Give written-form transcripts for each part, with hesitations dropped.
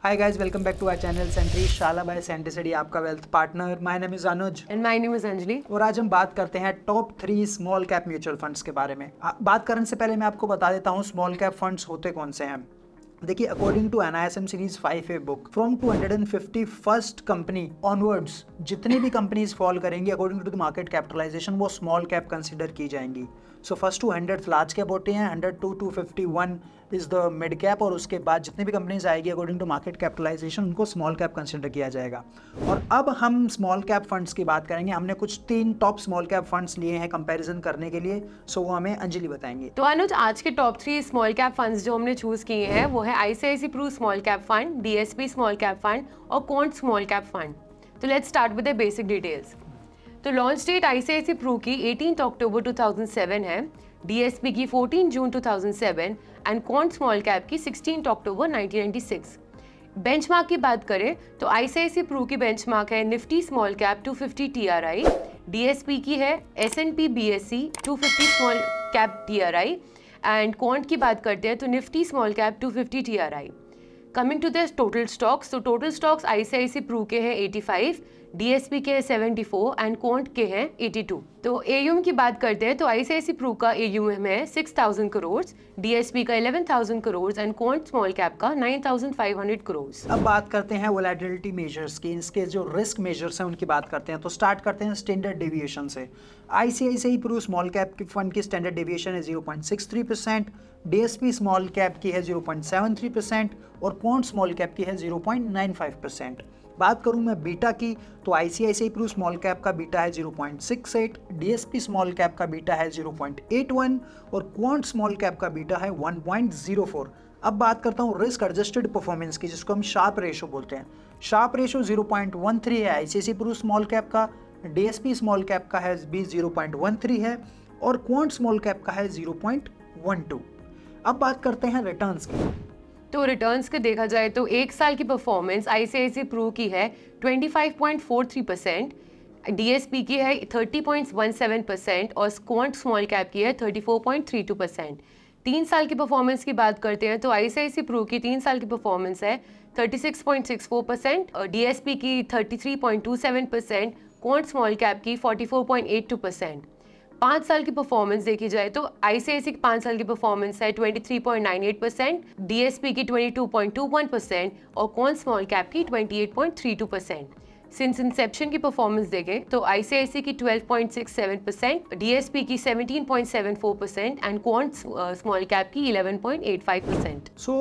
Hi guys, welcome back to our channel Sentry शाला bye Sentry study, आपका wealth partner. My name is Anuj and my name is Anjali. और आज हम बात करते हैं top 3 small cap mutual funds के बारे में। बात करने से पहले मैं आपको बता देता हूँ स्मॉल कैप फंड्स होते कौन से हैं। देखिए, according to NISM series 5A book, from 250 first company onwards जितनी भी कंपनीज फॉल करेंगी according to the market capitalisation वो स्मॉल कैप कंसिडर की जाएंगी। सो फर्स्ट 200 लार्ज कैप होते हैं, 100 to 251 is the mid cap, और उसके बाद जितनी भी कंपनीज आएगी अकॉर्डिंग टू मार्केट कैपिटलाइजेशन उनको स्मॉल कैप कंसिडर किया जाएगा। और अब हम स्मॉल कैप फंड्स की बात करेंगे। हमने कुछ 3 टॉप स्मॉल कैप फंड्स लिए हैं कंपैरिजन करने के लिए, सो वो हमें अंजलि बताएंगे। तो अनुज, आज के टॉप 3 स्मॉल कैप फंड्स जो हमने चूज किए हैं वो है ICICI Pru small cap fund, DSP small cap fund और Quant स्मॉल कैप फंड। तो let's start with the basic details. तो लॉन्च डेट ICICI Pru की 18 अक्टूबर 2007 है, DSP की 14 जून 2007 एंड Quant स्मॉल कैप की 16 अक्टूबर 1996। बेंचमार्क की बात करें तो ICICI Pru की बेंचमार्क है Nifty small cap 250 TRI, DSP की है S&P BSE 250 small cap TRI and Quant की बात करते हैं तो Nifty small cap 250 TRI। Coming to the total stocks, तो टोटल स्टॉक्स ICICI Pru के हैं 85, DSP के हैं 74 एंड Quant के हैं 82। तो AUM की बात करते हैं तो ICICI Pru का AUM है 6,000 करोड़, DSP का 11,000 crore and Quant small cap का 9,500 करोड़। अब बात करते हैं वोलेटिलिटी मेजर्स की, इसके जो रिस्क मेजर्स हैं उनकी बात करते हैं। तो स्टार्ट करते हैं स्टैंडर्ड डेविएशन से। ICICI Pru स्मॉल कैप की फंड की स्टैंडर्ड डेविएशन है 0.63%, DSP स्मॉल कैप की है 0.73% और Quant स्मॉल कैप की है 0.95%। बात करूं मैं बीटा की तो ICICI Pru स्मॉल कैप का बीटा है 0.68, DSP स्मॉल कैप का बीटा है 0.81 और Quant स्मॉल कैप का बीटा है 1.04। अब बात करता हूं रिस्क एडजस्टेड परफॉर्मेंस की, जिसको हम शार्प रेशो बोलते हैं। शार्प रेशो 0.13 है ICICI Pru स्मॉल कैप का, DSP स्मॉल कैप का है भी 0.13 है और Quant स्मॉल कैप का है 0.12। अब बात करते हैं रिटर्न्स की। तो रिटर्न्स के देखा जाए तो एक साल की परफॉर्मेंस ICICI Pru की है 25.43%, DSP की है 30.17% और Quant स्मॉल कैप की है 34.32%। 3 साल की परफॉर्मेंस की बात करते हैं तो ICICI Pru की 3 साल की परफॉर्मेंस है 36.64% और DSP की 33.27%, Quant स्मॉल कैप की 44.82%। 5 साल की परफॉर्मेंस देखी जाए तो ICICI की 5 साल की परफॉर्मेंस है 23.98%, DSP की 22.21% और Quant स्मॉल कैप की 28.32%। सिंस इंसेप्शन की परफॉर्मेंस देखें तो ICICI की 12.67%, DSP की 17.74% एंड Quant स्मॉल कैप की 11.85%। सो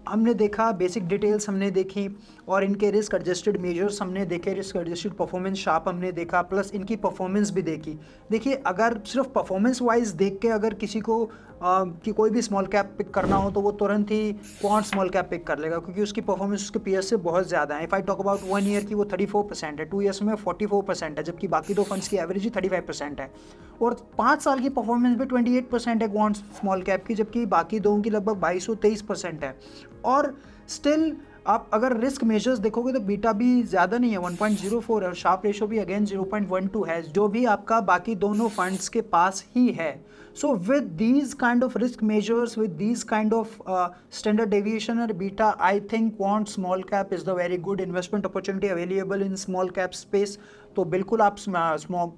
हमने देखा, बेसिक डिटेल्स हमने देखी और इनके रिस्क एडजस्टेड मेजर्स हमने देखे, रिस्क एडजस्टेड परफॉर्मेंस शार्प हमने देखा, प्लस इनकी परफॉर्मेंस भी देखी। देखिए, अगर सिर्फ परफॉर्मेंस वाइज देख के अगर किसी को कि कोई भी स्मॉल कैप पिक करना हो तो वो तुरंत ही Quant स्मॉल कैप पिक कर लेगा, क्योंकि उसकी परफॉर्मेंस उसके पीएस से बहुत ज़्यादा है। If I talk about 1 year की वो 34% है, 2 ईयर्स में 44% है, जबकि बाकी 2 फंड्स की एवरेज ही 35% है। और 5 साल की परफॉर्मेंस भी 28% है Quant स्मॉल कैप की, जबकि बाकी दो की लगभग 22-23% है। और स्टिल आप अगर रिस्क मेजर्स देखोगे तो बीटा भी ज़्यादा नहीं है, 1.04 है और शार्प रेशो भी अगेन 0.12 है, जो भी आपका बाकी दोनों फंड्स के पास ही है। So with these kind of risk measures, with these kind of standard deviation or beta, I think Quant small cap is the very good investment opportunity available in small cap space. तो बिल्कुल आप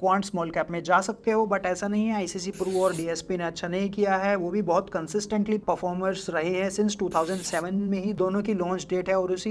Quant small cap में जा सकते हो, but ऐसा नहीं है ICICI Pru और DSP ने अच्छा नहीं किया है। वो भी बहुत कंसिस्टेंटली परफॉर्मर्स रहे हैं सिंस 2007 में ही दोनों की लॉन्च डेट है, और उस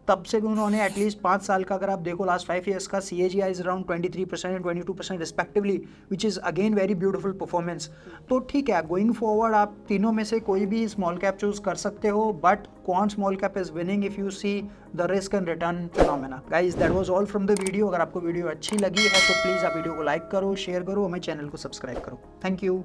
तब से भी उन्होंने एटलीस्ट 5 साल का अगर आप देखो लास्ट 5 ईयर्स का CAGR is around 23% and 22% respectively, which is again very beautiful performance. तो ठीक है, गोइंग फॉरवर्ड आप तीनों में से कोई भी स्मॉल कैप चूज कर सकते हो, but Quant small cap is winning if you see the risk and return phenomena. Guys, that was all from the video. अगर आपको वीडियो अच्छी लगी है तो प्लीज़ आप वीडियो को लाइक करो, शेयर करो, हमें चैनल को सब्सक्राइब करो। Thank you.